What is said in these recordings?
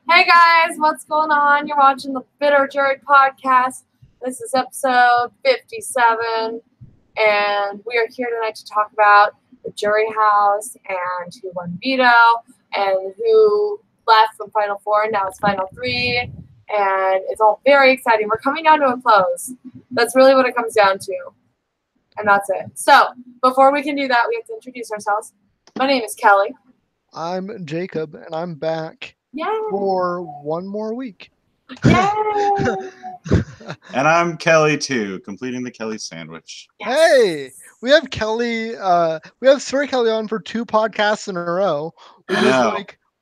Hey guys, what's going on? You're watching the Bitter Jury podcast. This is episode 57, and we are here tonight to talk about the jury house and who won veto and who left from Final Four. Now it's Final Three, and it's all very exciting. We're coming down to a close. That's really what it comes down to, and that's it. So before we can do that, we have to introduce ourselves. My name is Kelly. I'm Jacob, and I'm back Yay! for one more week. Yay! And I'm Kelly too, completing the Kelly sandwich. Yes. Hey, we have Kelly. We have Sir Kelly on for 2 podcasts in a row,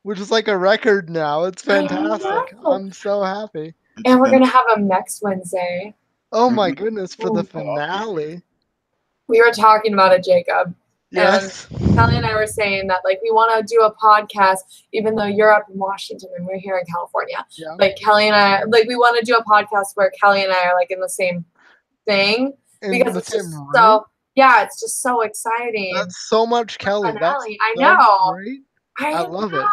which is like a record now. It's fantastic. I'm so happy. And we're gonna have him next Wednesday. Oh my goodness, for the finale. We were talking about it, Jacob. Yes. And Kelly and I were saying that like we want to do a podcast, even though you're up in Washington and we're here in California. Yeah. Like Kelly and I, like we want to do a podcast where Kelly and I are like in the same thing because it's just so. Yeah, it's just so exciting. That's so much Kelly. I know. Great. I love it.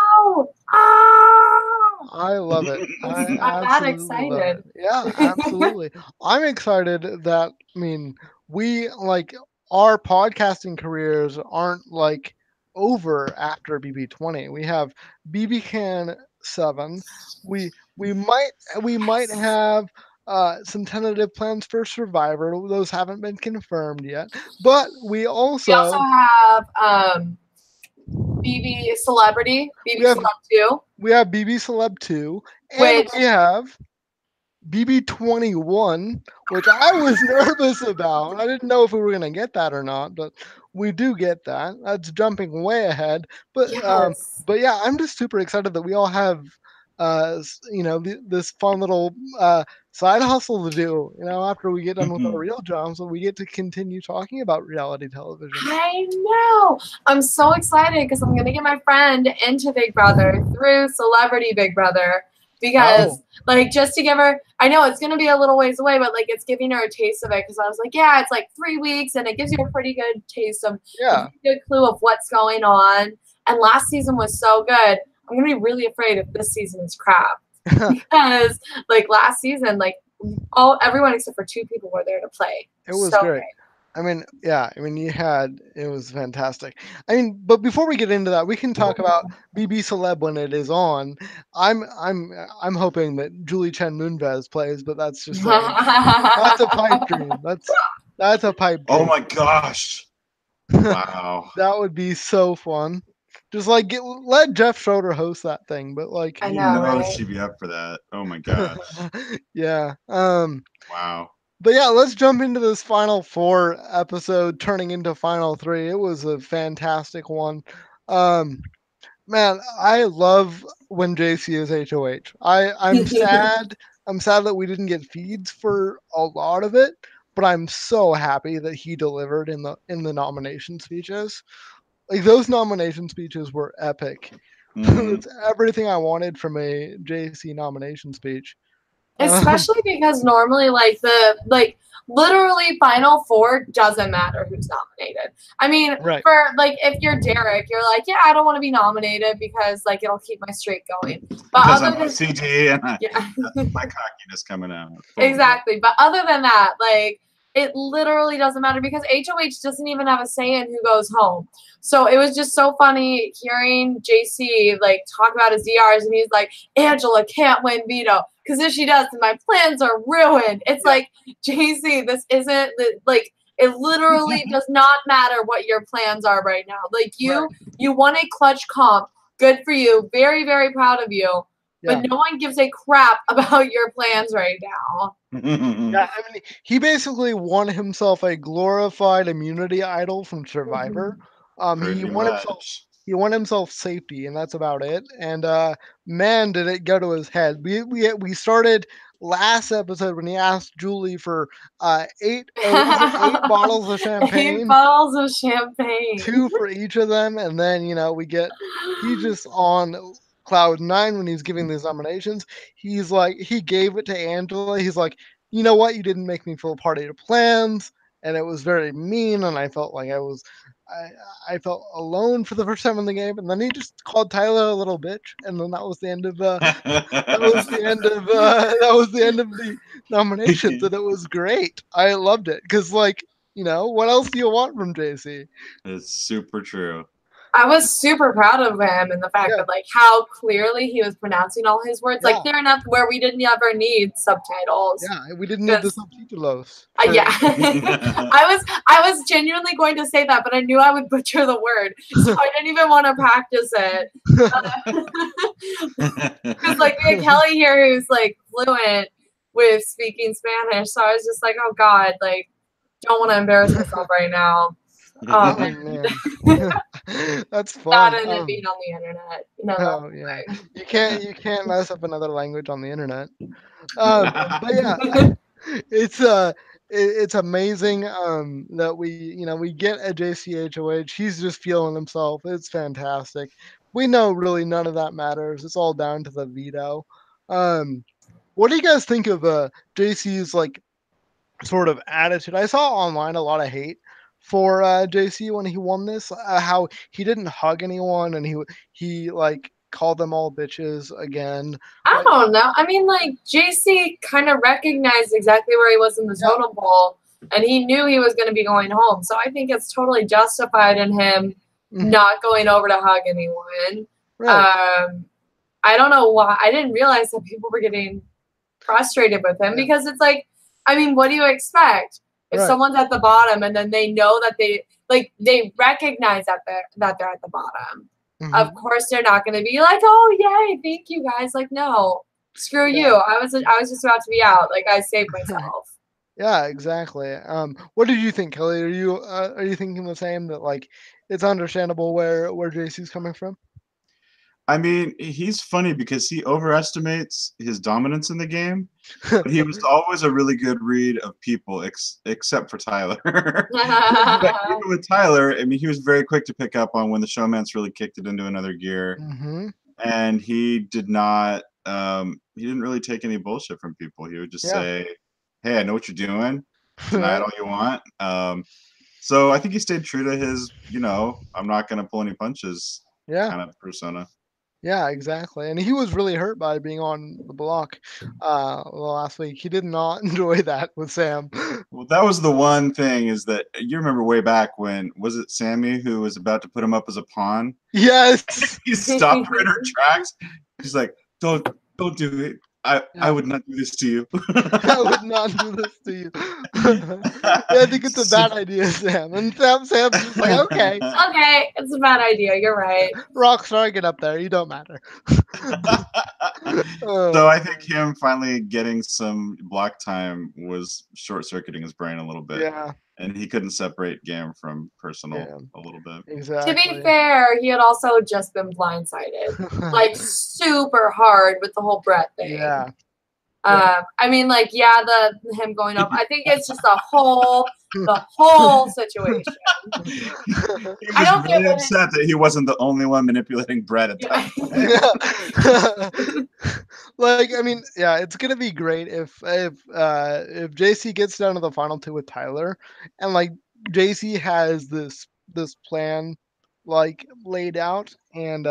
I love it. I'm that excited. Yeah, absolutely. I'm excited that, we like our podcasting careers aren't like over after BB20. We have BB Can 7. We might have some tentative plans for Survivor. Those haven't been confirmed yet. But we also have BB Celebrity, BB Celeb 2. We have BB Celeb 2, and we have BB21, which I was nervous about. I didn't know if we were going to get that or not, but we do get that. That's jumping way ahead. But but yeah, I'm just super excited that we all have this fun little side hustle to do, after we get done with our real jobs, so we get to continue talking about reality television. I know. I'm so excited because I'm going to get my friend into Big Brother through Celebrity Big Brother because, just to give her, I know it's going to be a little ways away, but, it's giving her a taste of it because I was like, yeah, it's 3 weeks, and it gives you a pretty good taste of, a good clue of what's going on. And last season was so good. I'm going to be really afraid if this season is crap. Because, last season, everyone except for 2 people were there to play. It was so great. It was fantastic. But before we get into that, we can talk about BB Celeb when it is on. I'm hoping that Julie Chen-moonves plays, but that's just that's a pipe dream. That's a pipe dream. Oh my gosh! Wow, that would be so fun. Just let Jeff Schroeder host that thing, but I know, right? she'd be up for that. Oh my gosh. Yeah. Wow. But yeah, let's jump into this Final Four episode turning into Final 3. It was a fantastic one. Man, I love when JC is HOH. I'm sad. I'm sad that we didn't get feeds for a lot of it, but I'm so happy that he delivered in the nomination speeches. Those nomination speeches were epic. It's everything I wanted from a JC nomination speech. Especially because normally, literally Final Four doesn't matter who's nominated. For, if you're Derek, you're like, yeah, I don't want to be nominated because, it'll keep my streak going. But because I'm OCD and my cockiness coming out. Exactly. But other than that, it literally doesn't matter because HOH doesn't even have a say in who goes home. So it was just so funny hearing JC talk about his DRs, and he's like, Angela can't win veto because if she does, then my plans are ruined. It's JC, this isn't it literally does not matter what your plans are right now. You won a clutch comp. Good for you. Very, very proud of you. But no one gives a crap about your plans right now. Yeah, he basically won himself a glorified immunity idol from Survivor. He won himself safety, and that's about it. And man, did it go to his head. We started last episode when he asked Julie for 8 bottles of champagne. 8 bottles of champagne. 2 for each of them, and then he's just on cloud 9 when he's giving these nominations. He's he gave it to Angela. He's like, you know what? You didn't make me feel part of your plans, and it was very mean, and I felt like I was I felt alone for the first time in the game, and then he just called Tyler a little bitch, and then that was the end of that was the end of that was the end of the nominations, and it was great. I loved it because, like, what else do you want from JC? It's super true. I was super proud of him and the fact Yeah. that, like, how clearly he was pronouncing all his words. Yeah. Like, clear enough where we didn't ever need subtitles. Yeah, we didn't need the subtitles. Yeah. I was genuinely going to say that, but I knew I would butcher the word, so I didn't even want to practice it. Because, like, we had Kelly here who's, like, fluent with speaking Spanish, so I was just like, oh, God, like, don't want to embarrass myself right now. Oh, man. That's fun. That and it being on the internet. Oh yeah, you can't mess up another language on the internet. But yeah, it's amazing that we get a JCHOH. He's just feeling himself. It's fantastic. We know really none of that matters. It's all down to the veto. What do you guys think of JC's like sort of attitude? I saw online a lot of hate for JC when he won this. How he didn't hug anyone and he like called them all bitches again. I don't know. I mean, like, JC kind of recognized exactly where he was in the totem pole, and he knew he was going to be going home. So I think it's totally justified in him not going over to hug anyone. Right. I don't know why. I didn't realize that people were getting frustrated with him because it's like, I mean, what do you expect? If someone's at the bottom and then they know that they recognize that they're at the bottom. Of course, they're not going to be like, "Oh, yay, thank you guys." Like, no, screw you. I was just about to be out. Like, I saved myself. Yeah, exactly. What did you think, Kelly? Are you thinking the same, that like it's understandable where JC's coming from? I mean, he's funny because he overestimates his dominance in the game, but he was always a really good read of people, except for Tyler. But even with Tyler, I mean, he was very quick to pick up on when the showman's really kicked it into another gear, and he did not. He didn't really take any bullshit from people. He would just say, "Hey, I know what you're doing. Deny it all you want." So I think he stayed true to his, I'm not going to pull any punches kind of persona. Yeah, exactly. And he was really hurt by being on the block last week. He did not enjoy that with Sam. Well, that was the one thing, is that you remember way back when, was it Sammy who was about to put him up as a pawn? Yes. He stopped her in her tracks. He's like, don't do it. I would not do this to you. I would not do this to you. I think it's a bad idea, Sam. And Sam's just like, okay. Okay, it's a bad idea. You're right. Rockstar, get up there. You don't matter. So I think him finally getting some block time was short-circuiting his brain a little bit. Yeah. And he couldn't separate game from personal a little bit. Exactly. To be fair, he had also just been blindsided, like, super hard with the whole Brett thing. Yeah. I mean, like, him going up. I think it's just the whole situation. He was really upset that he wasn't the only one manipulating Brett at that point. Like, I mean, yeah, it's gonna be great if JC gets down to the final two with Tyler, and like JC has this plan like laid out, and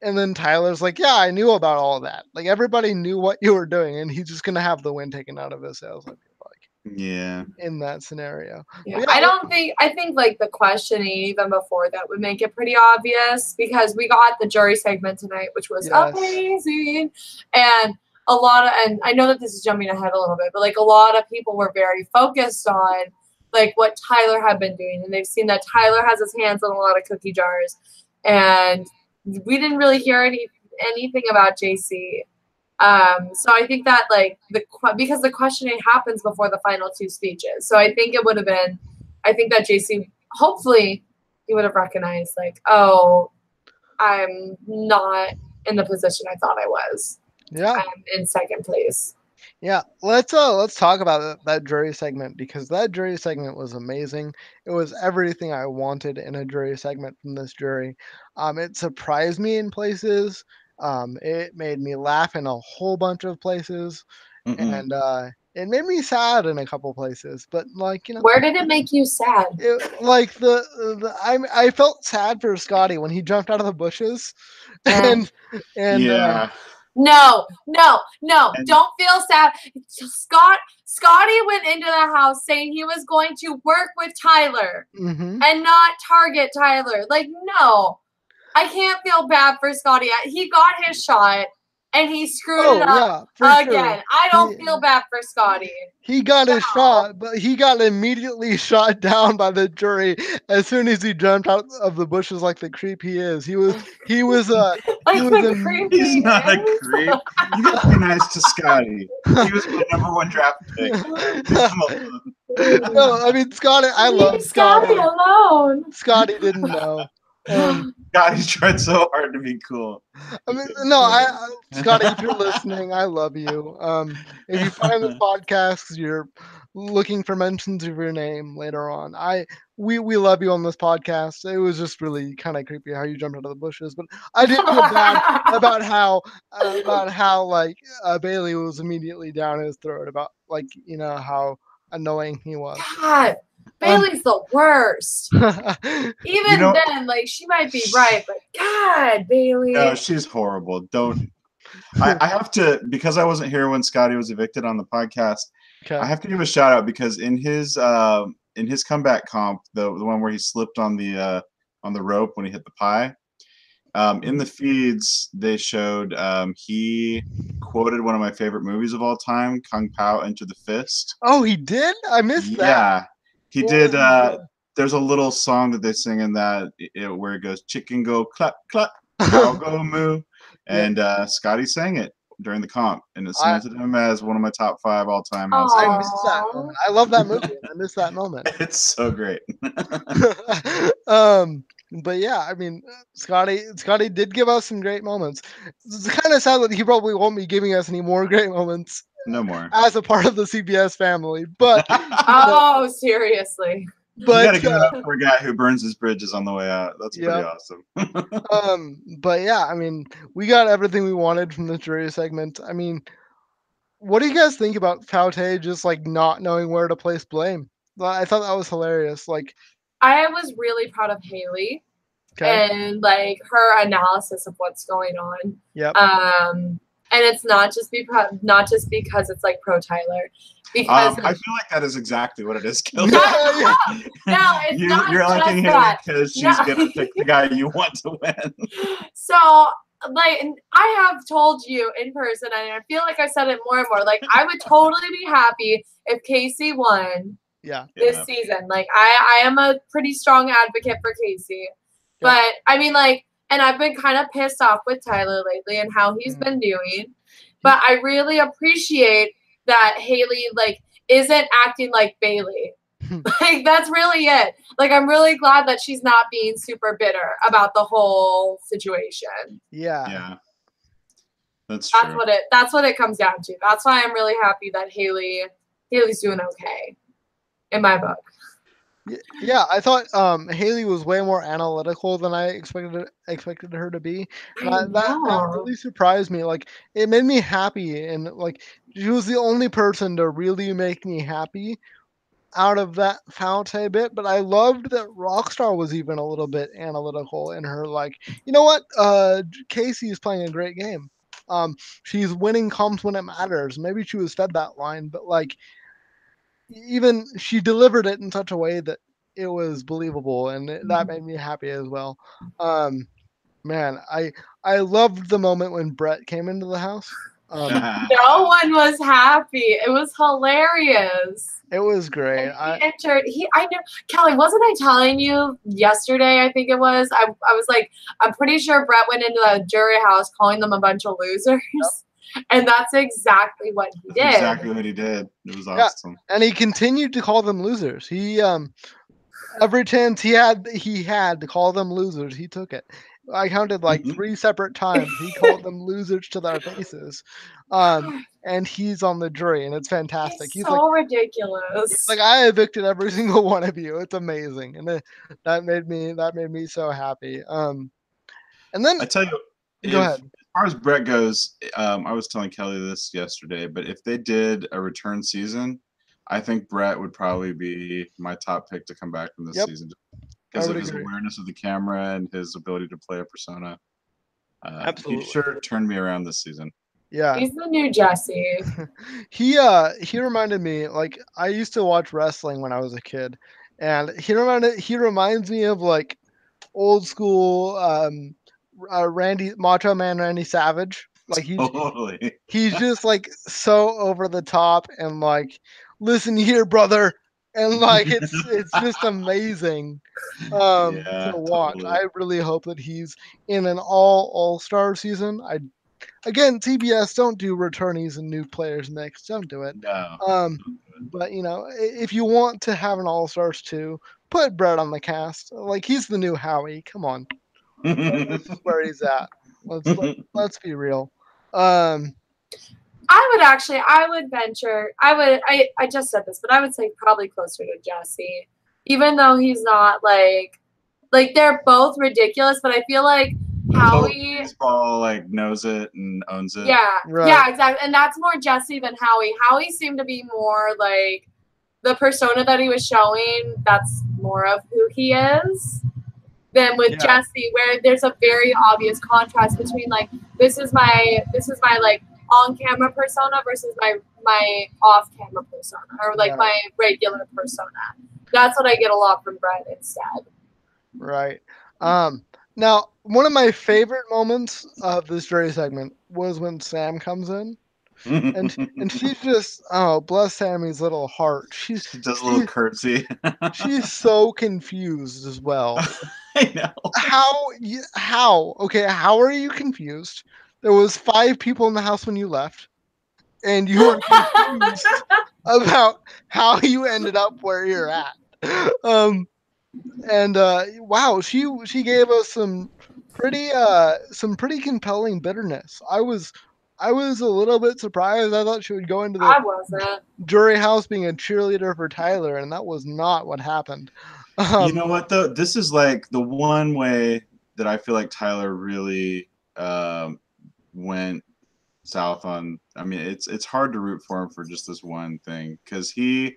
then Tyler's like, yeah, I knew about all of that. Like, everybody knew what you were doing, and he's just gonna have the win taken out of his sales. I feel like. Yeah. In that scenario. Yeah. I think like the questioning even before that would make it pretty obvious, because we got the jury segment tonight, which was amazing. And and I know that this is jumping ahead a little bit, but like a lot of people were very focused on like what Tyler had been doing, and they've seen that Tyler has his hands in a lot of cookie jars, and we didn't really hear anything about JC. So I think that like because the questioning happens before the final two speeches, so I think it would have been, I think that JC, hopefully he would have recognized like, oh, I'm not in the position I thought I was. Yeah, I'm in second place. Yeah, let's talk about that jury segment, because that jury segment was amazing. It was everything I wanted in a jury segment from this jury. It surprised me in places. It made me laugh in a whole bunch of places, and it made me sad in a couple places, but like, you know, Where did it make you sad? like I felt sad for Scotty when he jumped out of the bushes, Eh. and Yeah. No, And- don't feel sad. Scotty went into the house saying he was going to work with Tyler mhm. and not target Tyler. Like, no, I can't feel bad for Scotty. He got his shot and he screwed it Oh up yeah, for again. sure. I don't feel bad for Scotty. He got his shot, but he got immediately shot down by the jury as soon as he jumped out of the bushes like the creep he is. He was Like the creepy He's not a is. creep. You gotta be nice to Scotty. He was my #1 draft pick. Leave him alone. No, I mean Scotty. I love Leave Scotty Scotty. alone. Scotty didn't know. God, he tried so hard to be cool. I mean, no, Scotty, if you're listening, I love you. If you find this podcast, 'cause you're looking for mentions of your name later on. We love you on this podcast. It was just really kind of creepy how you jumped out of the bushes, but I did feel bad about how like Bailey was immediately down his throat about like you know how annoying he was. God, Bailey's the worst. Even then, like she might be right, but God, Bailey. No, she's horrible. Don't. I have to, because I wasn't here when Scotty was evicted on the podcast. Okay. I have to give a shout out because in his comeback comp, the one where he slipped on the rope when he hit the pie, in the feeds they showed he quoted one of my favorite movies of all time, Kung Pao Enter the Fist. Oh, he did? I missed that. Yeah, he did. There's a little song that they sing in that where it goes chicken go clap clap, cow go moo, and Scotty sang it during the comp, and it cemented him as one of my top 5 all time. I missed that moment. I love that movie. I missed that moment. It's so great. But yeah, I mean, Scotty did give us some great moments. It's kind of sad that he probably won't be giving us any more great moments. No more. As a part of the CBS family, but oh, seriously. But you gotta give it up for a guy who burns his bridges on the way out. That's pretty awesome. But yeah, I mean, we got everything we wanted from the jury segment. I mean, what do you guys think about Faute just like not knowing where to place blame? I thought that was hilarious. Like, I was really proud of Haley and like her analysis of what's going on. Yep. And it's not just because it's like pro Tyler. Because I feel like that is exactly what it is, Kelly. No, it's not. You're liking Haley because she's gonna pick the guy you want to win. So, like, I have told you in person, and I feel like I said it more and more. Like, I would totally be happy if Casey won. This season. Like, I am a pretty strong advocate for Casey, but I mean, like, and I've been kind of pissed off with Tyler lately and how he's been doing. But I really appreciate that Haley like isn't acting like Bailey. Like that's really it. Like I'm really glad that she's not being super bitter about the whole situation. Yeah. That's true. That's what it comes down to. That's why I'm really happy that Haley's doing okay in my book. Yeah, I thought Haley was way more analytical than I expected her to be. That really surprised me. Like it made me happy, and like she was the only person to really make me happy out of that Faute bit. But I loved that Rockstar was even a little bit analytical in her. Like, you know what? Casey is playing a great game. She's winning comps when it matters. Maybe she was fed that line, but like. Even she delivered it in such a way that it was believable, and that made me happy as well. Man, I loved the moment when Brett came into the house. No one was happy. It was hilarious. It was great. I know, Kelly, wasn't I telling you yesterday? I think it was. I was like, I'm pretty sure Brett went into the jury house calling them a bunch of losers. Yep. And that's exactly what he did. Exactly what he did. It was awesome. And he continued to call them losers. He every chance he had to call them losers, he took it. I counted like 3 separate times he called them losers to their faces. And he's on the jury, and it's fantastic. He's so like, ridiculous. He's like, I evicted every single one of you. It's amazing, and that made me so happy. And then I tell you, go ahead. far as Brett goes, I was telling Kelly this yesterday, but if they did a return season, I think Brett would probably be my top pick to come back from this Yep, season I because would of his agree. awareness of the camera and his ability to play a persona. He Absolutely. sure turned me around this season. Yeah. He's the new Jesse. He reminded me, like, I used to watch wrestling when I was a kid, and he reminds me of like old school Randy Macho Man Randy Savage. Like Totally. he's just like so over the top and like, listen here, brother, and like it's just amazing to Yeah, watch. totally. I really hope that he's in an all-star season. Again, TBS, don't do returnees and new players mix. Don't do it. No. Um, but if you want to have an all stars too, put Brett on the cast. Like he's the new Howie. Come on, this is where he's at. Let's be real. Um, I would venture, I just said this, but I would say probably closer to Jesse, even though he's not like they're both ridiculous, but I feel like Total Howie, baseball like knows it and owns it. yeah, Right. yeah, exactly. And that's more Jesse than Howie. Howie seemed to be more like the persona that he was showing, that's more of who he is than with Yeah. Jesse, where there's a very obvious contrast between like this is my like on camera persona versus my off camera persona or like Right. my regular persona. That's what I get a lot from Brett instead. Right. Now, one of my favorite moments of this jury segment was when Sam comes in. And she's just, oh, bless Sammy's little heart. She does a little curtsy. She's so confused as well. I know. How? Okay, how are you confused? There was 5 people in the house when you left, and you are confused about how you ended up where you're at. And wow, she gave us some pretty compelling bitterness. I was a little bit surprised. I thought she would go into the I wasn't. jury house being a cheerleader for Tyler, and that was not what happened. You know what though? This is like the one way that I feel like Tyler really went south on. I mean, it's hard to root for him for just this one thing because he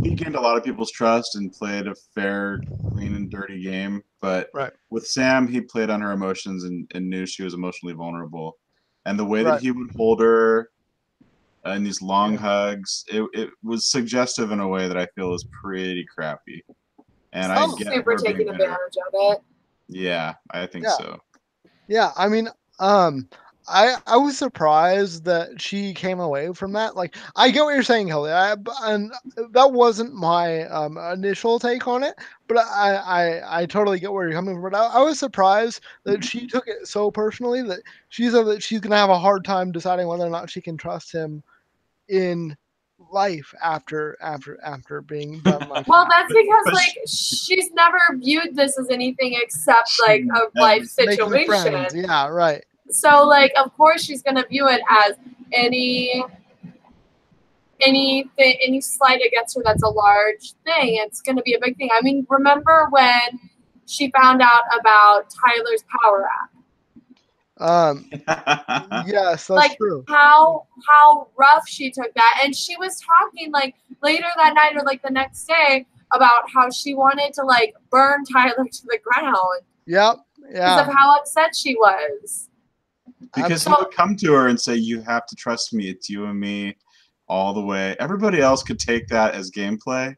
gained a lot of people's trust and played a fair, clean, and dirty game. But Right. with Sam, he played on her emotions and knew she was emotionally vulnerable. And the way Right. that he would hold her in these long hugs, it was suggestive in a way that I feel is pretty crappy. And I I'm get super her being taking bitter. advantage of it. Yeah, I think Yeah. so. Yeah, I mean, I was surprised that she came away from that. Like, I get what you're saying, Kelly, and that wasn't my initial take on it, but I totally get where you're coming from. But I was surprised that she took it so personally that she said that she's gonna have a hard time deciding whether or not she can trust him in life after being done like Well, that. that's because But like she's never viewed this as anything except like a never- life Making friends, situation. yeah, right. So like of course she's gonna view it as any slight against her that's a large thing. It's gonna be a big thing. I mean, remember when she found out about Tyler's power app? Yes, that's Like true. how rough she took that, and she was talking like later that night or like the next day about how she wanted to like burn Tyler to the ground Yep, because yeah. of how upset she was. Because he would come to her and say, "You have to trust me. It's you and me all the way." Everybody else could take that as gameplay,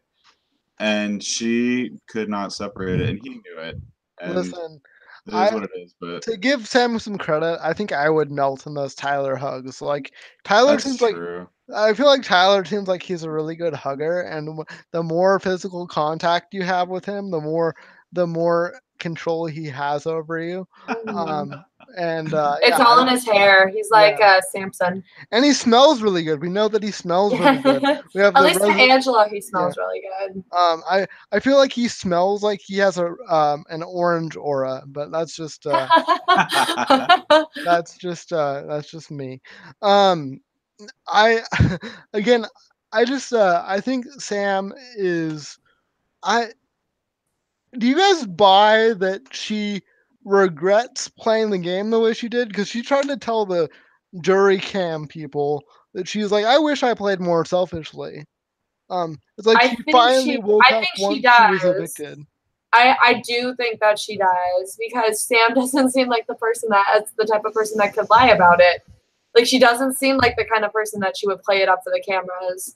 and she could not separate it, and he knew it. And Listen, it is I what it is. But to give Sam some credit, I think I would melt in those Tyler hugs. Like Tyler that's seems like true. I feel like Tyler seems like he's a really good hugger, and the more physical contact you have with him, the more control he has over you. And It's all in his hair. He's like Samson. and he smells really good. We know that he smells really good. We have At the least to Angela, he smells really good. I feel like he smells like he has a an orange aura, but that's just that's just me. I again, I think Sam is I do you guys buy that she regrets playing the game the way she did because she tried to tell the jury cam people that she's like, I wish I played more selfishly. It's like she finally woke up once she was evicted. I do think that she does because Sam doesn't seem like the person that's the type of person that could lie about it. Like she doesn't seem like the kind of person that she would play it up for the cameras.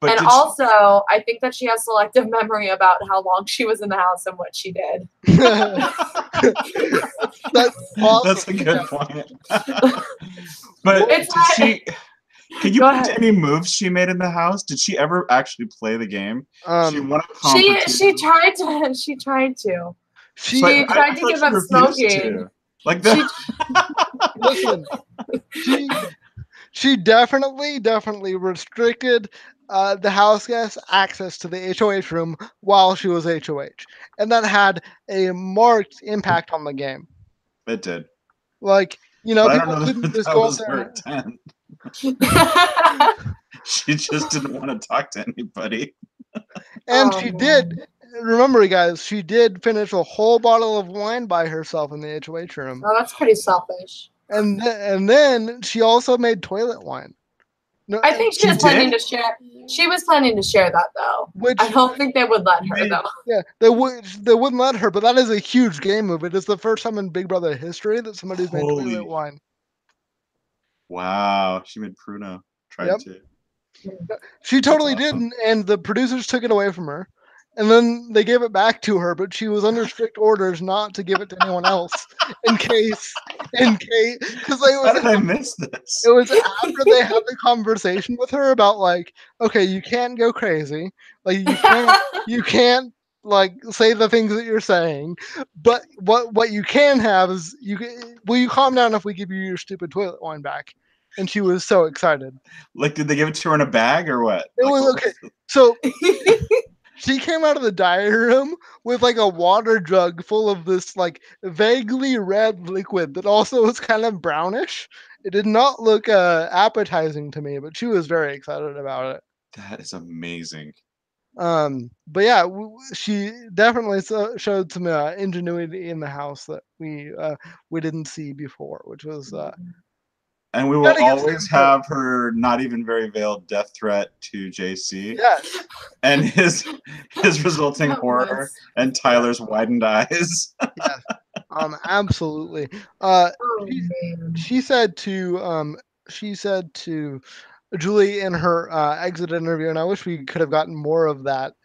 And also, I think that she has selective memory about how long she was in the house and what she did. That's awesome. That's a good point. But can you point to any moves she made in the house? Did she ever actually play the game? She won a competition. She tried to. She tried to give up smoking. Like that. Listen, she definitely restricted the house guests access to the HOH room while she was HOH, and that had a marked impact on the game. It did. Like, people couldn't just go up there. She just didn't want to talk to anybody. And she did. Remember, you guys, she did finish a whole bottle of wine by herself in the HOH room. Oh, that's pretty selfish. And then she also made toilet wine. No, I think she was planning to share. She was planning to share that though. Which I don't think they would let her though. Yeah, they wouldn't let her. But that is a huge game move. It is the first time in Big Brother history that somebody's made toilet wine. Wow, she made Pruno. Tried to. She totally did, and the producers took it away from her. And then they gave it back to her, but she was under strict orders not to give it to anyone else in case, because how did I miss this? It was after they had the conversation with her about like, okay, you can't go crazy, like you can't like say the things that you're saying, but what you can have is will you calm down if we give you your stupid toilet wine back? And she was so excited. Like, did they give it to her in a bag or what? It was okay. So. She came out of the diary room with like a water jug full of this like vaguely red liquid that also was kind of brownish. It did not look appetizing to me, but she was very excited about it. That is amazing. But yeah, she definitely showed some ingenuity in the house that we didn't see before, which was. And we will always have her not even very veiled death threat to JC. Yes. And his resulting horror and Tyler's widened eyes. Yes. Absolutely. She said to Julie in her exit interview, and I wish we could have gotten more of that.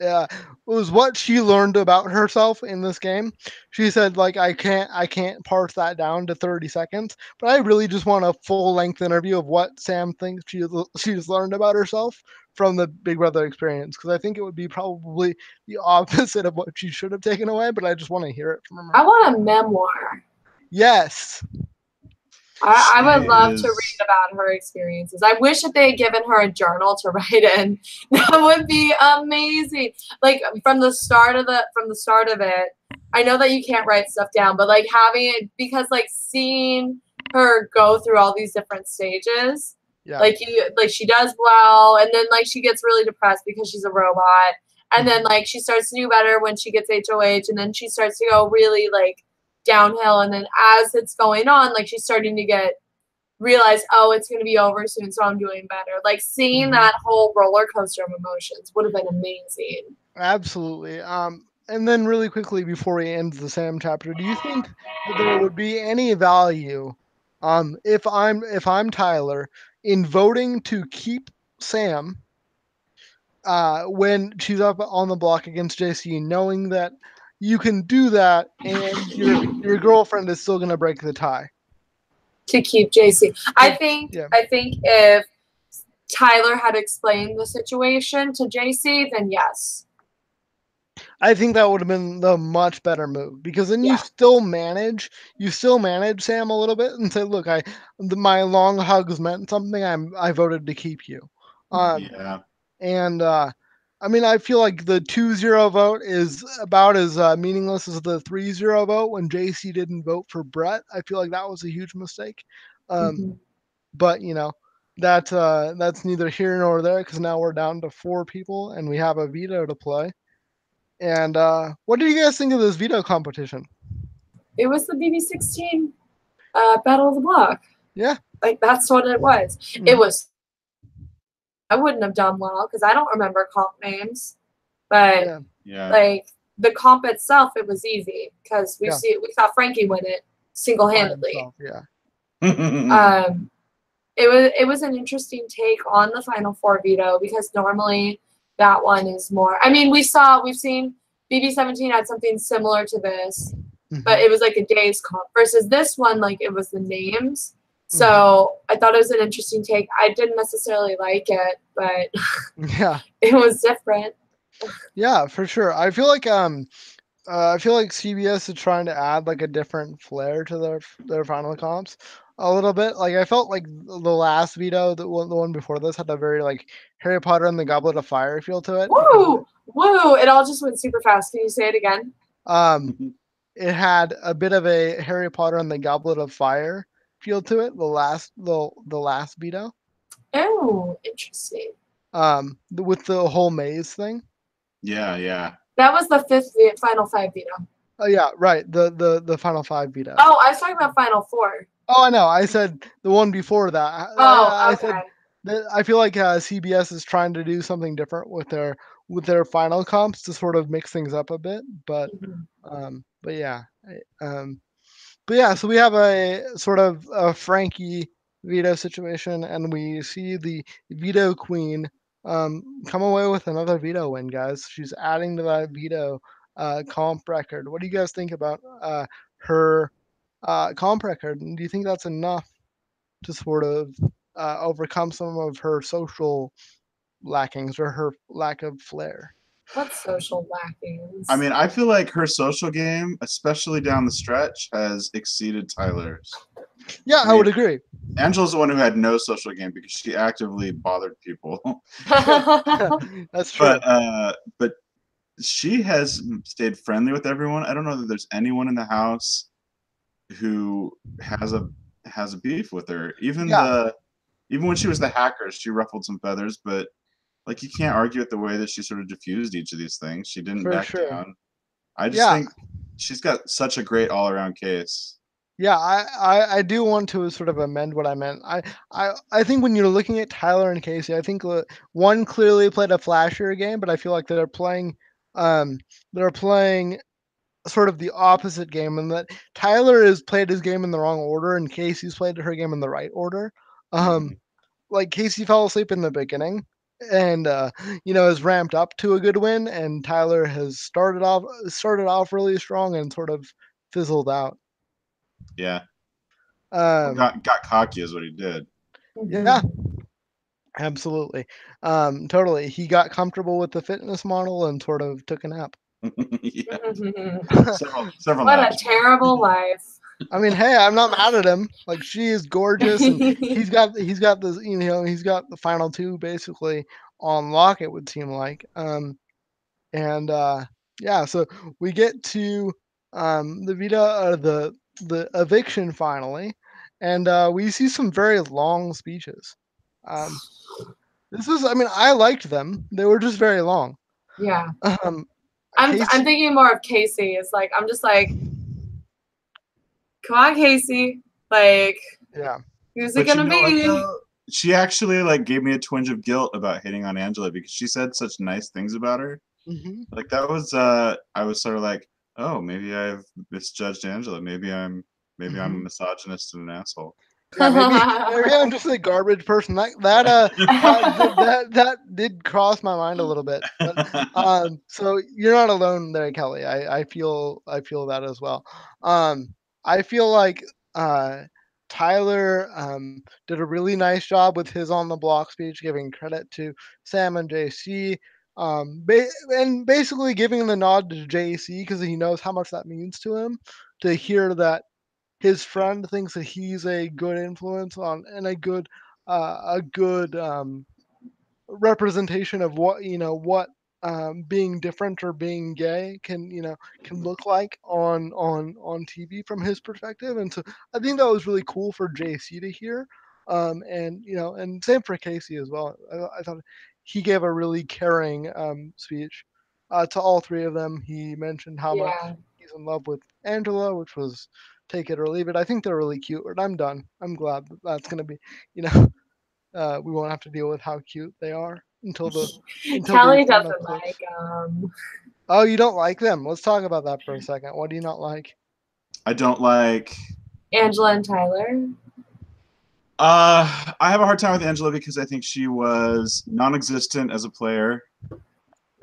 Was what she learned about herself in this game. She said, like, I can't parse that down to 30 seconds, but I really just want a full length interview of what Sam thinks she's learned about herself from the Big Brother experience, because I think it would be probably the opposite of what she should have taken away, but I just want to hear it from her. I want a memoir. Yes. I would love to read about her experiences. I wish that they had given her a journal to write in. That would be amazing. Like from the start of it, I know that you can't write stuff down, but like having it, because like seeing her go through all these different stages, like she does well, and then like she gets really depressed because she's a robot, and then like she starts to do better when she gets HOH, and then she starts to go really like downhill, and then as it's going on, like she's starting to realize, oh, it's going to be over soon, so I'm doing better. Like seeing that whole roller coaster of emotions would have been amazing. Absolutely. And then really quickly before we end the Sam chapter, do you think that there would be any value, if I'm Tyler, in voting to keep Sam when she's up on the block against JC, knowing that you can do that and your girlfriend is still going to break the tie? To keep JC. I think if Tyler had explained the situation to JC, then yes. I think that would have been the much better move, because then you still manage Sam a little bit and say, look, my long hugs meant something. I voted to keep you. And I mean, I feel like the 2-0 vote is about as meaningless as the 3-0 vote when JC didn't vote for Brett. I feel like that was a huge mistake. But that's neither here nor there, because now we're down to 4 people and we have a veto to play. And what do you guys think of this veto competition? It was the BB16 Battle of the Block. Yeah. Like, that's what it was. It was. I wouldn't have done well because I don't remember comp names. But, like, the comp itself, it was easy because we saw Frankie win it single-handedly. It was an interesting take on the Final Four veto because normally that one is more. I mean, we've seen BB17 had something similar to this, but it was like a day's comp versus this one, like it was the names. So I thought it was an interesting take. I didn't necessarily like it, but it was different. Yeah, for sure. I feel like CBS is trying to add like a different flair to their final comps a little bit. Like I felt like the last veto, the one before this, had a very like Harry Potter and the Goblet of Fire feel to it. Woo! Woo! It all just went super fast. Can you say it again? It had a bit of a Harry Potter and the Goblet of Fire feel to it. The last veto. Oh, interesting. With the whole maze thing. Yeah. That was the fifth Final Five veto. Oh yeah, right. The Final Five veto. Oh, I was talking about Final Four. Oh, I know. I said the one before that. Oh, okay. I said that I feel like CBS is trying to do something different with their final comps to sort of mix things up a bit. But yeah. But yeah. So we have a sort of a Frankie veto situation, and we see the veto queen come away with another veto win, guys. She's adding to that veto comp record. What do you guys think about her comp record? And do you think that's enough to sort of overcome some of her social lackings or her lack of flair? What social lackings? I mean, I feel like her social game, especially down the stretch, has exceeded Tyler's. Yeah, I would agree. Angela's the one who had no social game because she actively bothered people. That's true. But she has stayed friendly with everyone. I don't know that there's anyone in the house who has a beef with her. Even when she was the hacker, she ruffled some feathers, but like you can't argue with the way that she sort of diffused each of these things. She didn't back down. I just think she's got such a great all-around case. Yeah, I do want to sort of amend what I meant. I think when you're looking at Tyler and Casey, I think one clearly played a flashier game, but I feel like they're playing sort of the opposite game, and that Tyler has played his game in the wrong order, and Casey's played her game in the right order. Like Casey fell asleep in the beginning, and has ramped up to a good win, and Tyler has started off really strong and sort of fizzled out. Yeah. Got cocky is what he did. Yeah. Absolutely. Totally. He got comfortable with the fitness model and sort of took a nap. Several what naps. A terrible life. I mean, hey, I'm not mad at him. Like she is gorgeous, and he's got this, he's got the final two basically on lock. It would seem like. Yeah. So we get to the veto, the eviction finally, and we see some very long speeches. I liked them. They were just very long. Yeah. I'm thinking more of Casey. It's like I'm just like, come on, Casey. Like, who's it gonna be? She actually like gave me a twinge of guilt about hitting on Angela because she said such nice things about her. Like that was I was sort of like, oh, maybe I've misjudged Angela. Maybe I'm a misogynist and an asshole. Yeah, maybe I'm just a garbage person. That did cross my mind a little bit. But, so you're not alone there, Kelly. I feel that as well. I feel like Tyler did a really nice job with his on the block speech, giving credit to Sam and JC. And basically giving the nod to JC because he knows how much that means to him to hear that his friend thinks that he's a good influence on and a good representation of what being different or being gay can look like on TV from his perspective. And so I think that was really cool for JC to hear. And same for Casey as well. I thought he gave a really caring speech to all three of them. He mentioned how much he's in love with Angela, which was take it or leave it. I think they're really cute, and I'm done. I'm glad that's gonna be, we won't have to deal with how cute they are until the Kelly final doesn't clips. like Oh, you don't like them? Let's talk about that for a second. What do you not like? I don't like. Angela and Tyler. I have a hard time with Angela because I think she was non-existent as a player.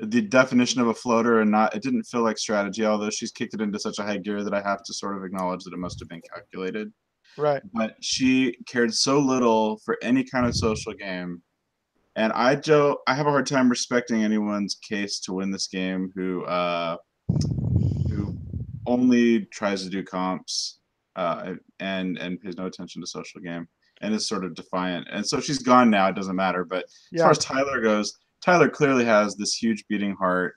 The definition of a floater, and not, it didn't feel like strategy, although she's kicked it into such a high gear that I have to sort of acknowledge that it must have been calculated. Right. But she cared so little for any kind of social game. And I have a hard time respecting anyone's case to win this game who only tries to do comps and pays no attention to social game and is sort of defiant. And so she's gone now. It doesn't matter. But as far as Tyler goes, Tyler clearly has this huge beating heart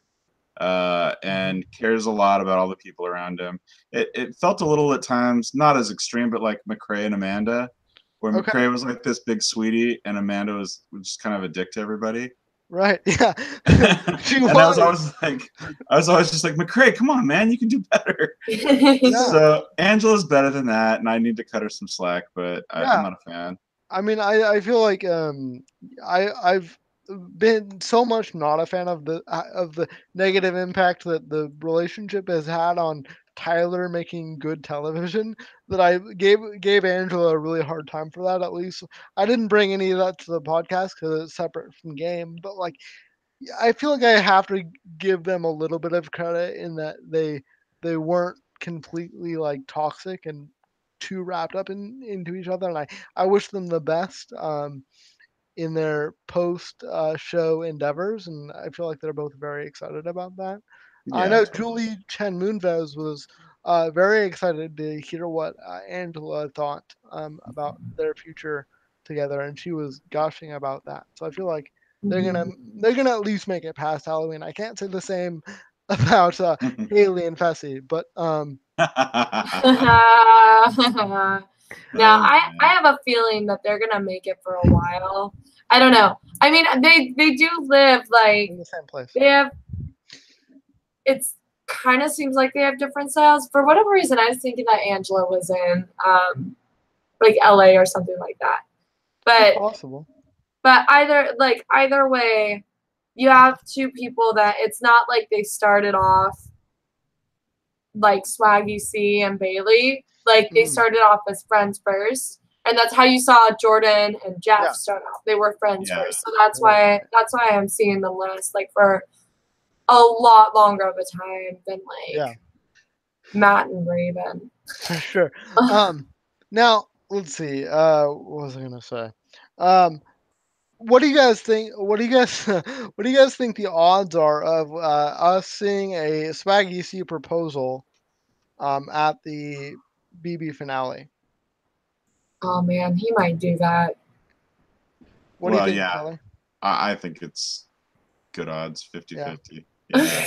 and cares a lot about all the people around him. It felt a little at times, not as extreme, but like McCrae and Amanda, where McCrae was like this big sweetie and Amanda was just kind of a dick to everybody. Right. Yeah. And I was always just like, McCrae, come on, man, you can do better. So Angela's better than that, and I need to cut her some slack, but I'm not a fan. I mean, I feel like I've been so much not a fan of the negative impact that the relationship has had on Tyler making good television that I gave Angela a really hard time for that. At least I didn't bring any of that to the podcast because it's separate from game, but like I feel like I have to give them a little bit of credit in that they weren't completely like toxic and too wrapped up into each other, and I wish them the best in their post show endeavors, and I feel like they're both very excited about that. I know Totally. Julie Chen-moonves was very excited to hear what Angela thought about their future together, and she was gushing about that. So I feel like they're gonna at least make it past Halloween. I can't say the same about Haley and Fessy, but No, I have a feeling that they're gonna make it for a while. I don't know. I mean, they do live like in the same place. They have. It's kind of seems like they have different styles. For whatever reason, I was thinking that Angela was in like LA or something like that. But it's possible. But either way, you have two people that it's not like they started off like Swaggy C and Bailey. Like they started off as friends first. And that's how you saw Jordan and Jeff start off. They were friends first. So that's why I'm seeing them last like for a lot longer of a time than like Matt and Raven. Sure. Now let's see. What was I gonna say? What do you guys think? What do you guys think the odds are of us seeing a Swaggy C proposal at the BB finale? Oh man, he might do that. What do you think, Kelly? I think it's good odds, 50-50. Yeah.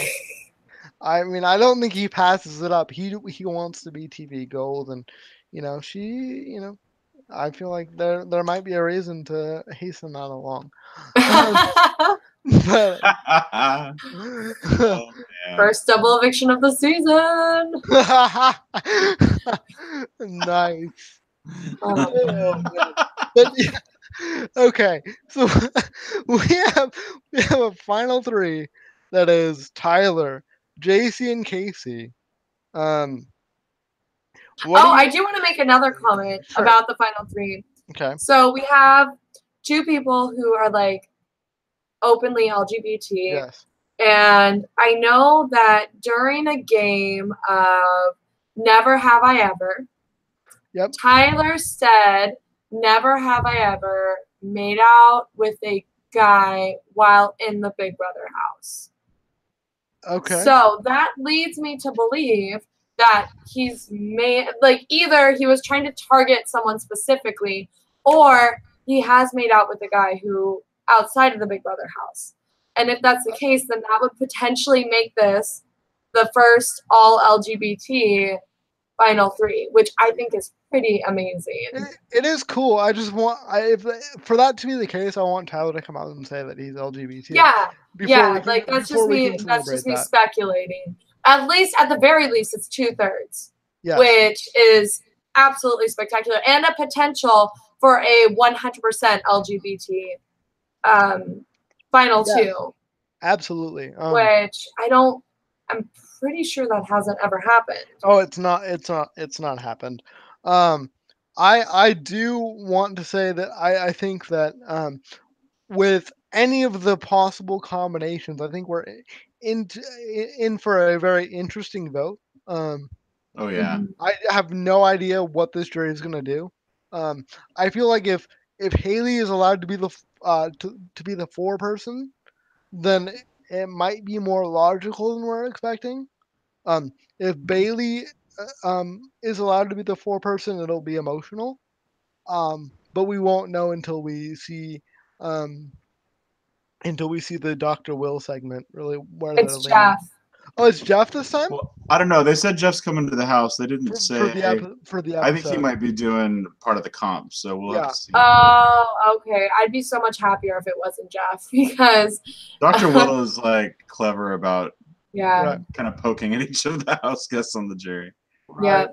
I mean, I don't think he passes it up. He wants to be TV gold, and I feel like there might be a reason to hasten that along. But, oh, first double eviction of the season. Nice. But, okay, so we have a final three that is Tyler, JC, and Casey. I do want to make another comment about the final three. Okay. So we have two people who are like openly LGBT. Yes. And I know that during a game of Never Have I Ever, Tyler said, "Never have I ever made out with a guy while in the Big Brother house." Okay. So that leads me to believe that he's made, like, either he was trying to target someone specifically, or he has made out with a guy who outside of the Big Brother house. And if that's the case, then that would potentially make this the first all LGBT final three, which I think is pretty amazing. It is cool. I just want, for that to be the case, I want Tyler to come out and say that he's LGBT. Yeah, like that's just me. That's just me speculating. at the very least, it's 2/3, Yes. which is absolutely spectacular, and a potential for a 100% LGBT final two, Absolutely. which I'm pretty sure that hasn't ever happened. Oh, it's not happened. I do want to say that I think that with any of the possible combinations, I think we're in for a very interesting vote. Oh yeah. I have no idea what this jury is going to do. I feel like if Haley is allowed to be the to be the foreperson, then it might be more logical than we're expecting. If Bailey is allowed to be the foreperson, it'll be emotional. But we won't know until we see the Dr. Will segment. Really, where they're It's leaning. Jeff. Oh, it's Jeff this time. Well, I don't know. They said Jeff's coming to the house. They didn't for say. the episode. I think he might be doing part of the comp, so we'll have to see. Oh, okay. I'd be so much happier if it wasn't Jeff because Dr. Will is like clever about yeah, kind of poking at each of the house guests on the jury. yeah,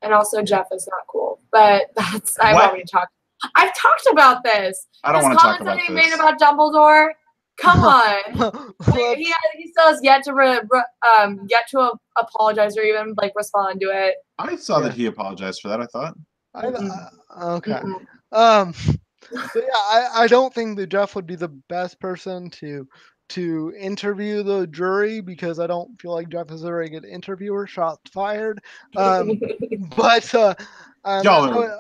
and also Jeff is not cool. But I've What? already talked. I've talked about this. I don't His want to talk comments about that he this. made about Dumbledore. Come on. Let's- He still has yet to apologize or even like respond to it. I saw Yeah. that he apologized for that. I thought. Okay. Mm-mm. So yeah, I don't think that Jeff would be the best person to interview the jury because I don't feel like Jeff is a very good interviewer. Shots fired. But Y'all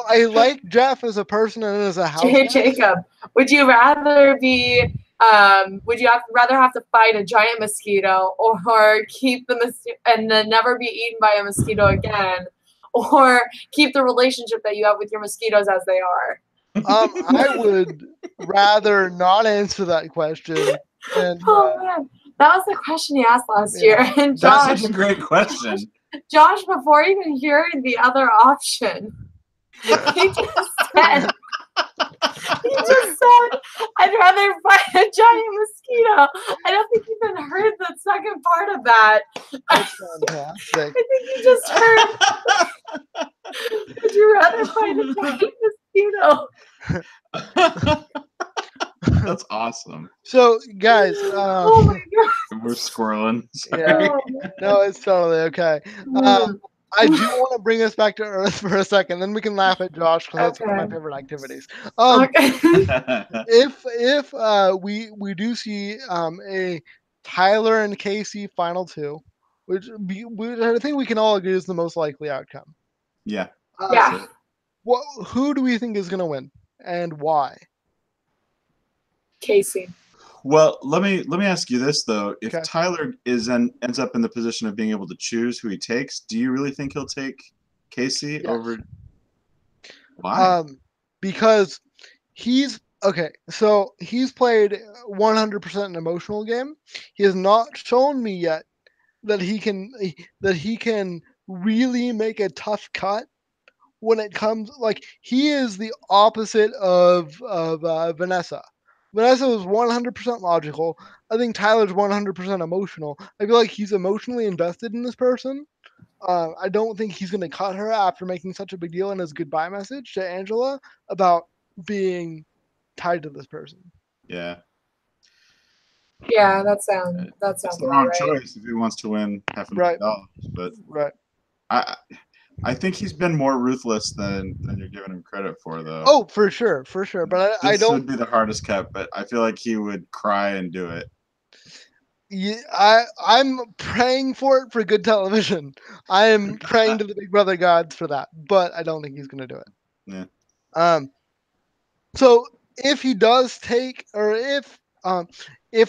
I like Jeff as a person and as a house guest. Jacob, would you rather have to fight a giant mosquito or keep the and then never be eaten by a mosquito again, or keep the relationship that you have with your mosquitoes as they are? I would rather not answer that question. And Oh man, that was the question he asked last year. And That's Josh, such a great question. Josh, before even hearing the other option, he just said, I'd rather fight a giant mosquito. I don't think you even heard the second part of that. that's fantastic. I think you just heard, would you rather fight a giant mosquito? That's awesome. So, guys, Oh my god. We're squirreling. Sorry. Yeah. Oh, no, it's totally okay. man. I do want to bring us back to Earth for a second, then we can laugh at Josh because that's one of my Okay. favorite activities. Okay. If we do see a Tyler and Casey final two, which I think we can all agree is the most likely outcome. Yeah. Yeah. Who do we think is going to win and why? Casey. Well, let me ask you this though: if Okay. Tyler ends up in the position of being able to choose who he takes, do you really think he'll take Casey over? Why? Because he's okay. So he's played 100% an emotional game. He has not shown me yet that he can really make a tough cut when it comes. Like he is the opposite of Vanessa. Vanessa was 100% logical. I think Tyler's 100% emotional. I feel like he's emotionally invested in this person. I don't think he's going to cut her after making such a big deal in his goodbye message to Angela about being tied to this person. Yeah. Yeah, that sounds It's the about wrong right. choice if he wants to win $500,000. But Right. I think he's been more ruthless than you're giving him credit for, though. Oh, for sure. But I This don't. would be the hardest cut, but I feel like he would cry and do it. Yeah, I'm praying for it for good television. I am praying to the Big Brother gods for that, but I don't think he's going to do it. Yeah. So if he does take, or if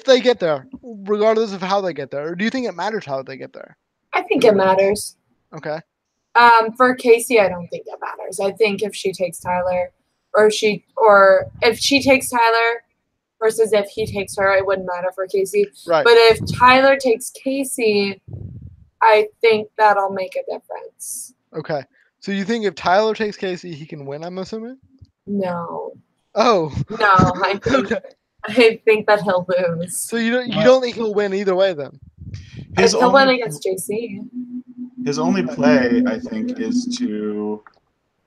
they get there, regardless of how they get there, or do you think it matters how they get there? I think it matters. Okay. For Casey, I don't think it matters. I think if she takes Tyler, or if she takes Tyler versus if he takes her, it wouldn't matter for Casey. Right. But if Tyler takes Casey, I think that'll make a difference. Okay. So you think if Tyler takes Casey, he can win, I'm assuming? No. Oh. No, I think Okay. I think that he'll lose. So you don't think he'll win either way then? He'll win against JC. His only play, I think, is to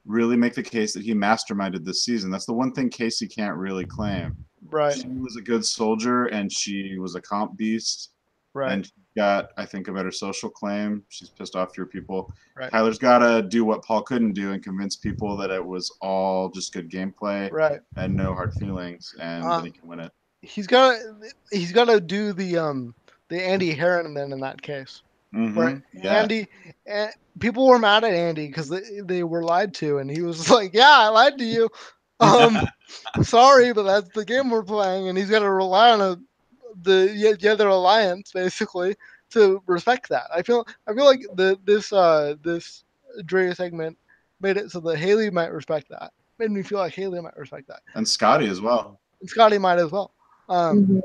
really make the case that he masterminded this season. That's the one thing Casey can't really claim. Right. She was a good soldier and she was a comp beast. Right. And she got, I think, a better social claim. She's pissed off fewer people. Right. Tyler's got to do what Paul couldn't do and convince people that it was all just good gameplay and no hard feelings, and then he can win it. He's got to do the Andy Heron then in that case. Where Andy, people were mad at Andy because they were lied to, and he was like, "Yeah, I lied to you. Sorry, but that's the game we're playing," and he's got to rely on the other alliance basically to respect that. I feel like this Drea segment made it so that Haley might respect that. Made me feel like Haley might respect that, and Scotty as well. And Scotty might as well. So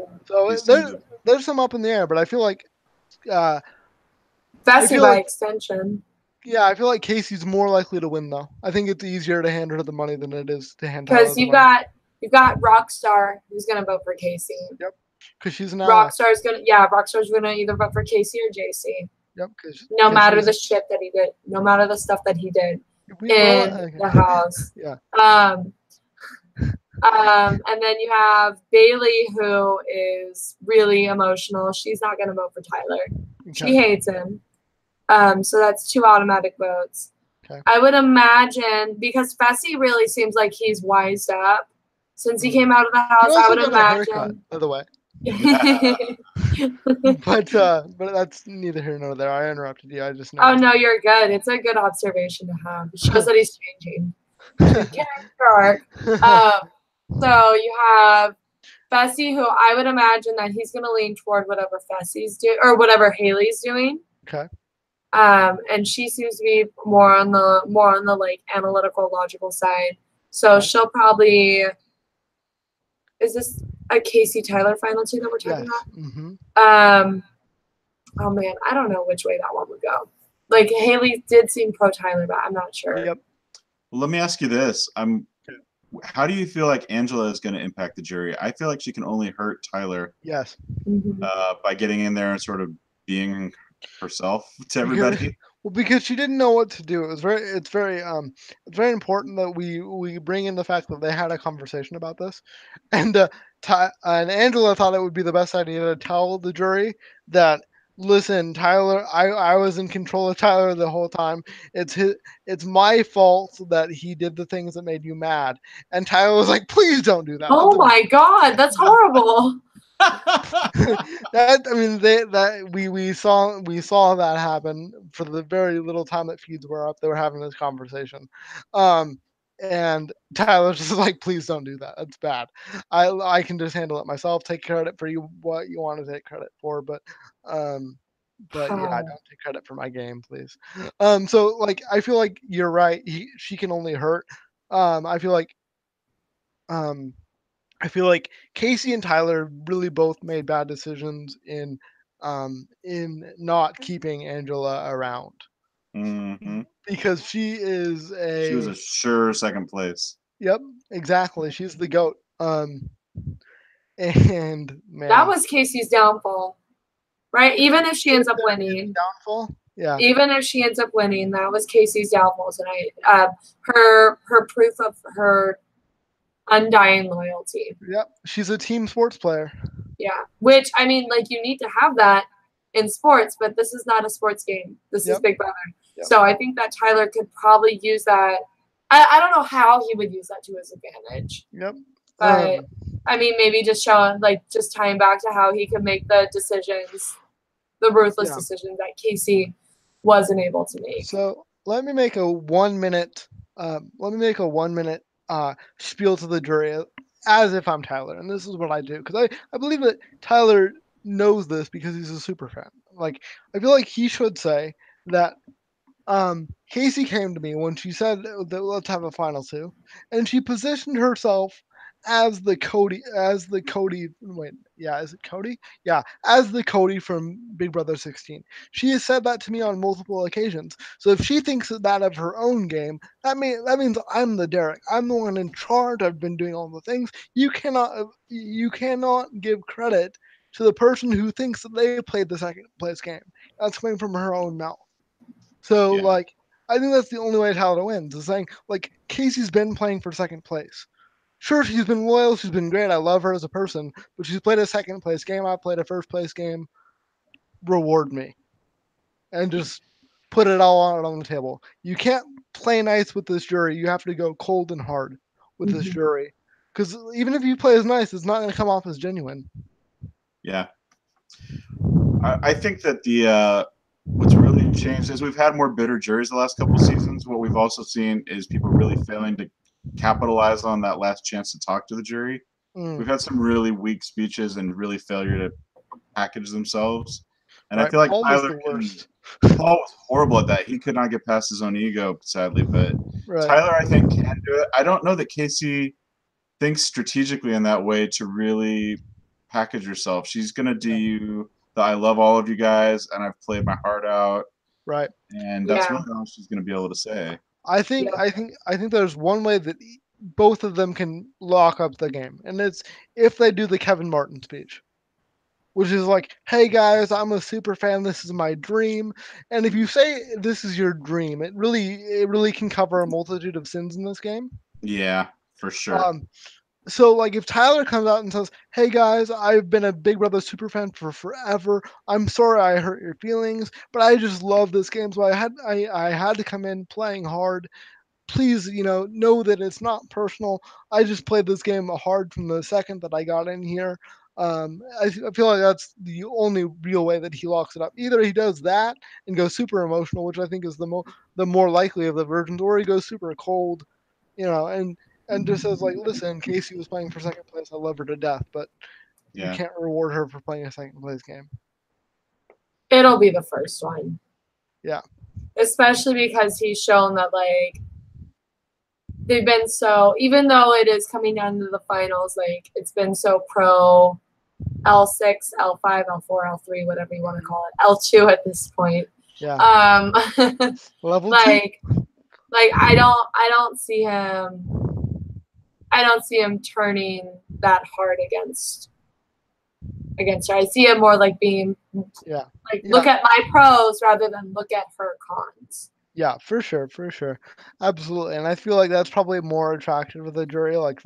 there's some up in the air, but I feel like. Fessy by extension. Yeah, I feel like Casey's more likely to win though. I think it's easier to hand her the money than it is to hand. Because you've got Rockstar who's gonna vote for Casey. Yep. Because she's an Rockstar's gonna either vote for Casey or JC. Yep. No matter the shit that he did, no matter the stuff that he did in the house. Yeah. And then you have Bailey, who is really emotional. She's not gonna vote for Tyler. Okay. She hates him. So that's 2 automatic votes. Okay. I would imagine, because Fessy really seems like he's wised up since he came out of the house. I would imagine. Haircut, by the way. but that's neither here nor there. I interrupted you. I just know. Oh no, you're good. It's a good observation to have. It shows that he's changing. So you have Fessy, who I would imagine that he's going to lean toward whatever Fessy's doing or whatever Haley's doing. Okay. And she seems to be more on the like analytical, logical side. So she'll probably. Is this a Casey Tyler final 2 that we're talking about? Mm-hmm. Oh man, I don't know which way that one would go. Like Haley did seem pro Tyler, but I'm not sure. Yep. Well, let me ask you this: how do you feel like Angela is going to impact the jury? I feel like she can only hurt Tyler. Yes. By getting in there and sort of being herself to everybody. Because she didn't know what to do. It's very important that we bring in the fact that they had a conversation about this, and Angela thought it would be the best idea to tell the jury that, listen, Tyler, I was in control of Tyler the whole time. It's my fault that he did the things that made you mad. And Tyler was like, please don't do that. Oh my God, that's horrible. We saw that happen for the very little time that feeds were up. They were having this conversation. And Tyler's just like, please don't do that. That's bad. I can just handle it myself. Take credit for what you want to take credit for, but yeah, don't take credit for my game, please. So like, I feel like you're right. She can only hurt. I feel like Casey and Tyler really both made bad decisions in not keeping Angela around. Mm-hmm. Because she was a sure second place. Yep, exactly. She's the GOAT. And man, that was Casey's downfall, right? Even if she ends up winning, downfall. Yeah. Even if she ends up winning, that was Casey's downfall tonight. Her proof of her undying loyalty. Yep, she's a team sports player. Yeah, which I mean, like, you need to have that in sports, but this is not a sports game. This is Big Brother. Yep. So I think that Tyler could probably use that. I don't know how he would use that to his advantage. Yep. But I mean, maybe just tying back to how he could make the decisions, the ruthless decisions that Casey wasn't able to make. So let me make a 1 minute. Spiel to the jury as if I'm Tyler, and this is what I do because I believe that Tyler knows this because he's a super fan. Like, I feel like he should say that Casey came to me when she said that let's have a final 2, and she positioned herself as the Cody. Wait, yeah, is it Cody? Yeah, as the Cody from Big Brother 16. She has said that to me on multiple occasions. So if she thinks that of her own game, that means I'm the Derek. I'm the one in charge. I've been doing all the things. You cannot give credit to the person who thinks that they played the second place game. That's coming from her own mouth. So Yeah. like, I think that's the only way Tyler wins, is saying like Casey's been playing for second place. Sure, she's been loyal, she's been great. I love her as a person, but she's played a second place game. I played a first place game. Reward me, and just put it all out on the table. You can't play nice with this jury. You have to go cold and hard with this jury, because even if you play as nice, it's not going to come off as genuine. Yeah. I think that the what's really changed is we've had more bitter juries the last couple seasons. What we've also seen is people really failing to capitalize on that last chance to talk to the jury. We've had some really weak speeches and really failure to package themselves. And I Right, feel like Paul was Tyler the worst. Paul was horrible at that. He could not get past his own ego, sadly. But Right. Tyler, I think, can do it. I don't know that Casey thinks strategically in that way to really package herself. She's gonna do you the I love all of you guys and I've played my heart out. Right. And that's really all she's gonna be able to say. I think there's one way that both of them can lock up the game, and it's if they do the Kevin Martin speech, which is like, "Hey guys, I'm a super fan. This is my dream." And if you say this is your dream, it really can cover a multitude of sins in this game. Yeah, for sure. So like if Tyler comes out and says, "Hey guys, I've been a Big Brother super fan for forever. I'm sorry I hurt your feelings, but I just love this game, so I had to come in playing hard. Please, know that it's not personal. I just played this game hard from the second that I got in here." I feel like that's the only real way that he locks it up. Either he does that and goes super emotional, which I think is the more likely of the versions, or he goes super cold, and just says like, "Listen, Casey was playing for second place. I love her to death, but you can't reward her for playing a second place game." It'll be the first one. Yeah. Especially because he's shown that like they've been so, even though it is coming down to the finals, like it's been so pro L6, L5, L4, L3, whatever you want to call it, L2 at this point. Yeah. Level like, 2. Like I don't see him turning that hard against her. I see him more like being look at my pros rather than look at her cons. Yeah, for sure, absolutely, and I feel like that's probably more attractive to the jury. Like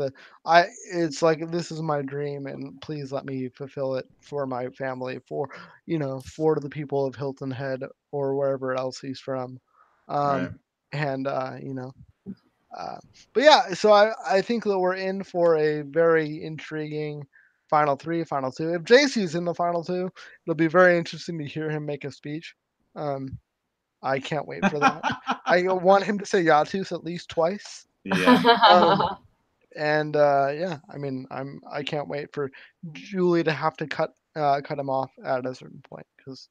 it's like, this is my dream, and please let me fulfill it for my family, for the people of Hilton Head or wherever else he's from, Right. and but yeah, so I think that we're in for a very intriguing final 3, final 2. If JC's in the final 2, it'll be very interesting to hear him make a speech. I can't wait for that. I want him to say Yatus at least twice. Yeah. And yeah, I mean, I can't wait for Julie to have to cut him off at a certain point, because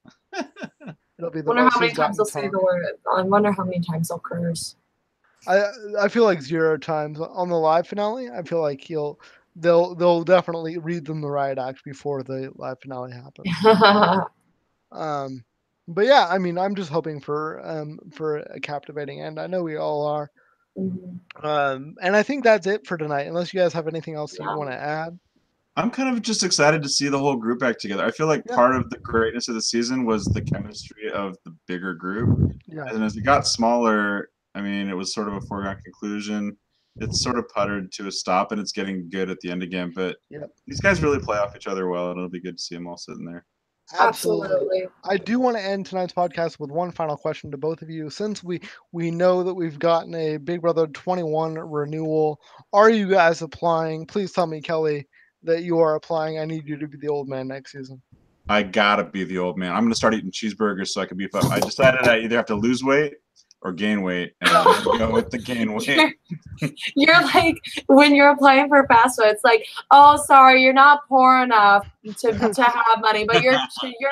it'll be the wonder most how many he's times gotten they'll say the word. I wonder how many times they'll curse. I feel like 0 times on the live finale. I feel like they'll definitely read them the riot act before the live finale happens. But yeah, I mean, I'm just hoping for a captivating end. I know we all are. And I think that's it for tonight. Unless you guys have anything else you want to add. I'm kind of just excited to see the whole group back together. I feel like part of the greatness of the season was the chemistry of the bigger group. Yeah. And as it got smaller, I mean, it was sort of a foregone conclusion. It's sort of puttered to a stop, and it's getting good at the end again. But these guys really play off each other well, and it'll be good to see them all sitting there. Absolutely. I do want to end tonight's podcast with one final question to both of you. Since we know that we've gotten a Big Brother 21 renewal, are you guys applying? Please tell me, Kelly, that you are applying. I need you to be the old man next season. I gotta be the old man. I'm gonna start eating cheeseburgers so I can beef up. I decided I either have to lose weight or gain weight, and I'm gonna go with the gain weight. You're like, when you're applying for FAFSA, it's like, oh, sorry, you're not poor enough to have money, but you're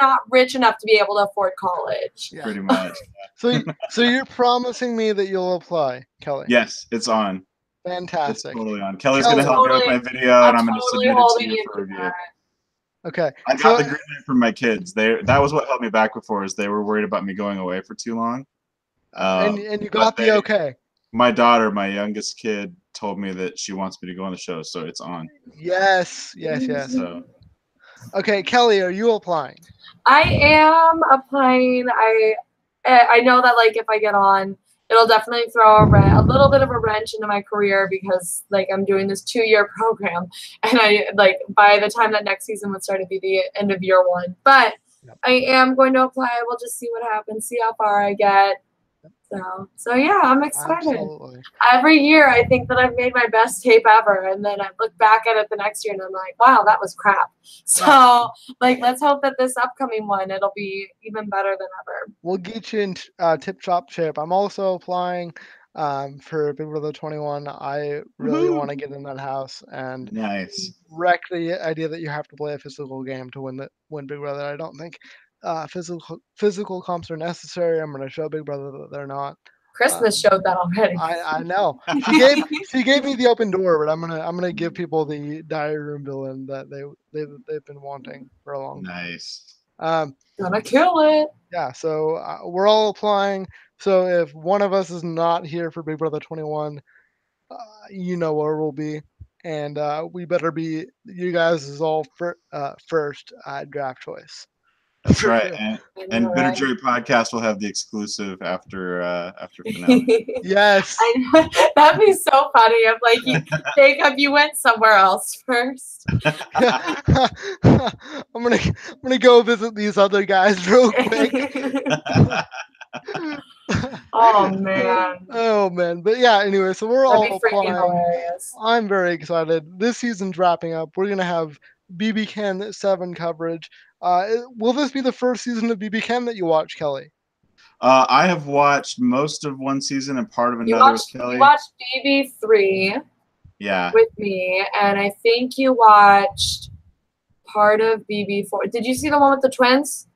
not rich enough to be able to afford college. Yeah. Pretty much. So you're promising me that you'll apply, Kelly? Yes, it's on. Fantastic. It's totally on. Kelly's gonna help me with my video, and I'm gonna submit it to you for review. Okay. I got the green light from my kids. That was what held me back before, is they were worried about me going away for too long. And you got the okay. My daughter, my youngest kid, told me that she wants me to go on the show, so it's on. Yes. So Okay, Kelly, are you applying? I am applying. I know that like if I get on, it'll definitely throw a little bit of a wrench into my career because like I'm doing this 2-year program, and I like by the time that next season would start to be the end of year 1. But Yep. I am going to apply. We'll just see what happens, see how far I get. So yeah, I'm excited. Absolutely. Every year I think that I've made my best tape ever, and then I look back at it the next year and I'm like, wow, that was crap. So like, let's hope that this upcoming one, it'll be even better than ever. We'll get you in tip top shape. I'm also applying for Big Brother 21. I really want to get in that house and Nice. wreck the idea that you have to play a physical game to win Big Brother. I don't think physical comps are necessary. I'm going to show Big Brother that they're not. Christmas showed that already. I know. She gave me the open door, but I'm gonna give people the diary room villain that they've been wanting for a long time. Nice. Gonna kill it. Yeah, so we're all applying. So if one of us is not here for Big Brother 21, you know where we'll be, and we better be. You guys is all first draft choice. That's For right. sure. And Bitter Jury Podcast will have the exclusive after finale. Yes. I know. That'd be so funny if like Jacob, you went somewhere else first. I'm gonna go visit these other guys real quick. Oh man. Oh man. But yeah, anyway, so we're That'd be all freaking applying. hilarious. I'm very excited. This season's wrapping up. We're gonna have BB Ken 7 coverage. Will this be the first season of BB Ken that you watch, Kelly? I have watched most of one season and part of another with Kelly. You watched BB3 Yeah. with me, and I think you watched part of BB4. Did you see the one with the twins?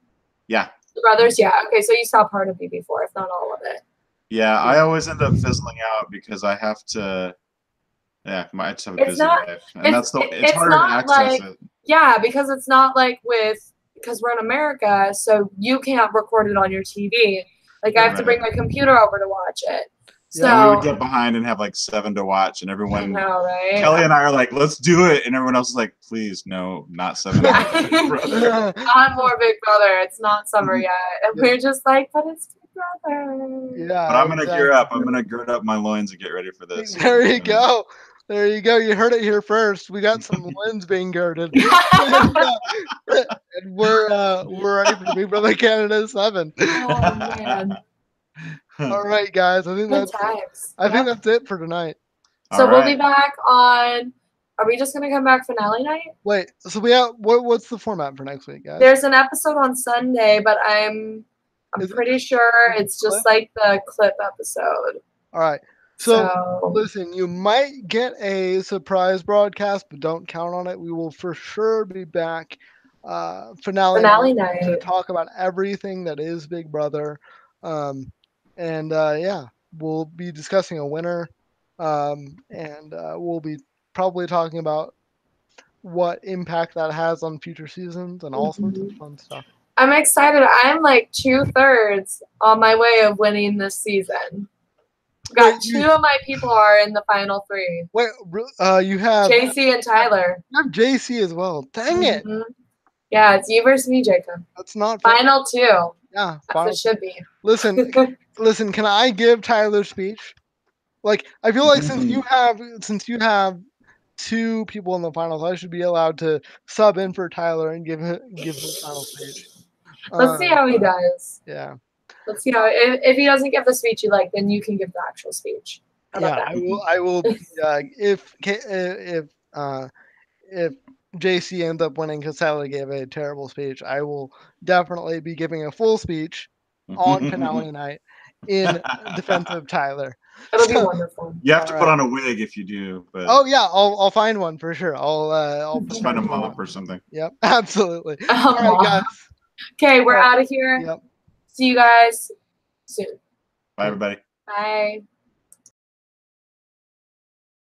Yeah. The brothers? Yeah. Okay, so you saw part of BB4, if not all of it. Yeah, I always end up fizzling out because I have to. Yeah, I just have a busy life, and it's harder to access it. Yeah, because it's not like because we're in America, so you can't record it on your TV. Like I have to bring my computer over to watch it. So yeah, we would get behind and have like 7 to watch, and everyone. I know, right? Kelly and I are like, "Let's do it," and everyone else is like, "Please, no, not 7." Not more Big Brother. It's not summer yet, and we're just like, "But it's Big Brother." Yeah. But I'm gonna gear up. I'm gonna gird up my loins and get ready for this. There you go. There you go. You heard it here first. We got some loins being girded, and we're ready for Big Brother Canada 7. Oh man. All right, guys. I think that's it for tonight. So we'll be back on. Are we just gonna come back finale night? Wait. So we have what's the format for next week, guys? There's an episode on Sunday, but I'm pretty sure it's just like the clip episode. All right. So listen, you might get a surprise broadcast, but don't count on it. We will for sure be back finale night to talk about everything that is Big Brother. Yeah, we'll be discussing a winner, and we'll be probably talking about what impact that has on future seasons and all sorts of fun stuff. I'm excited. I'm like 2/3 on my way of winning this season. Got 2 of my people are in the final 3. Wait, you have JC and Tyler. You have JC as well. Dang it! Yeah, it's you versus me, Jacob. That's not fair. Final 2. Yeah, it should be. Listen, can I give Tyler's speech? Like, I feel like since you have 2 people in the finals, I should be allowed to sub in for Tyler and give his final speech. Let's see how he does. Yeah. Let's see how if he doesn't give the speech you like, then you can give the actual speech. How about that? I will. If JC ends up winning because Tyler gave a terrible speech, I will definitely be giving a full speech on finale night in defense of Tyler. It'll be wonderful. You have to put on a wig if you do. But oh yeah, I'll find one for sure. I'll just find a mop or something. Yep, absolutely. All right, guys. Okay, we're out of here. Yep. See you guys soon. Bye, everybody. Bye.